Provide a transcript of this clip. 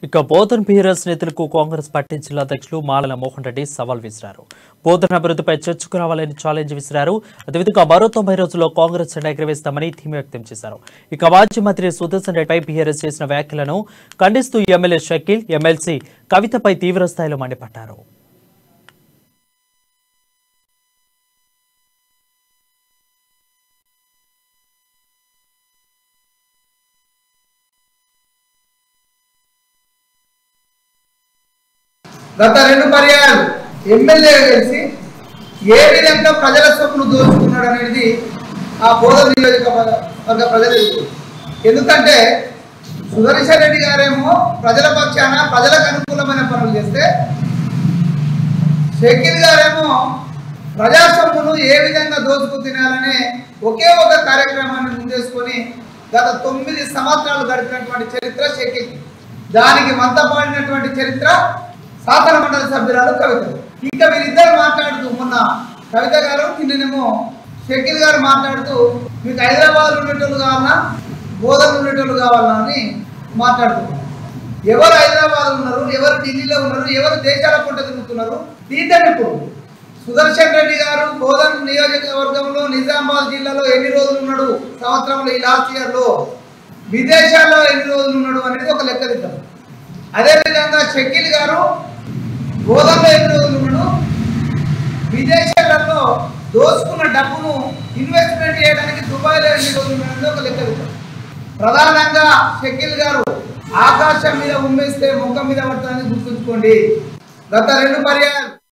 ఇక బోధన్ బీఆర్ఎస్ నేతలకు కాంగ్రెస్ పార్టీ జిల్లా అధ్యక్షులు మాలల మోహన్ రెడ్డి సవాల్ విసిరారు. బోధన్ అభివృద్ధిపై చర్చకు రావాలని ఛాలెంజ్ విసిరారు. అదేవిధంగా మరో 90 రోజుల్లో కాంగ్రెస్ జెండా ఎగురవేస్తామని ధీమా వ్యక్తం చేశారు. ఇక మాజీ మంత్రి సుదర్శన్ రెడ్డిపై బీఆర్ఎస్ చేసిన వ్యాఖ్యలను ఖండిస్తూ ఎమ్మెల్యే షకీల్, ఎమ్మెల్సీ కవితపై తీవ్ర స్థాయిలో మండిపడ్డారు. గత 2 పర్యాయాలు ఎమ్మెల్యే కలిసి ఏ విధంగా ప్రజల సొమ్మును దోచుకున్నాడు అనేది ఆ బోధన నియోజకవర్గ ప్రజలకు. ఎందుకంటే సుదర్శన్ రెడ్డి గారేమో ప్రజల పక్షాన ప్రజలకు అనుకూలమైన పనులు చేస్తే, షకీల్ గారేమో ప్రజా సొమ్మును ఏ విధంగా దోచుకు తినాలనే ఒకే ఒక కార్యక్రమాన్ని ముందేసుకొని గత 9 సంవత్సరాలు గడిపినటువంటి చరిత్ర షకీల్. దానికి వంతపాడినటువంటి చరిత్ర శాసన మండలి సభ్యురాలు కవిత. ఇంకా వీరిద్దరు మాట్లాడుతూ, మొన్న కవిత గారు, నిన్నేమో షకీల్ గారు మాట్లాడుతూ, మీకు హైదరాబాద్ ఉండేటోళ్ళు కావాలన్నా, బోధన ఉండేటోళ్ళు కావాలన్నా అని మాట్లాడుతున్నారు. ఎవరు హైదరాబాద్ ఉన్నారు, ఎవరు ఢిల్లీలో ఉన్నారు, ఎవరు దేశాల పూట తిరుగుతున్నారు తీద్దాం. ఇప్పుడు సుదర్శన్ రెడ్డి గారు బోధన నియోజకవర్గంలో నిజామాబాద్ జిల్లాలో ఎన్ని రోజులు ఉన్నాడు సంవత్సరంలో, ఈ లాస్ట్ ఇయర్లో విదేశాల్లో ఎన్ని రోజులు ఉన్నాడు అనేది ఒక లెక్క తీద్దాం. అదేవిధంగా షకీల్ గారు బోధనలో ఎన్ని రోజులు ఉన్నాడు, విదేశాలలో దోచుకున్న డబ్బును ఇన్వెస్ట్మెంట్ చేయడానికి దుబాయ్లో ఎన్ని రోజులు ఉన్నాడో ఒక లెక్క తీద్దాం. ప్రధానంగా షకీల్ గారు ఆకాశం మీద ఉమ్మేస్తే ముఖం మీద పడుతుందని గుర్తుంచుకోండి. గత 2 పర్యాయాలు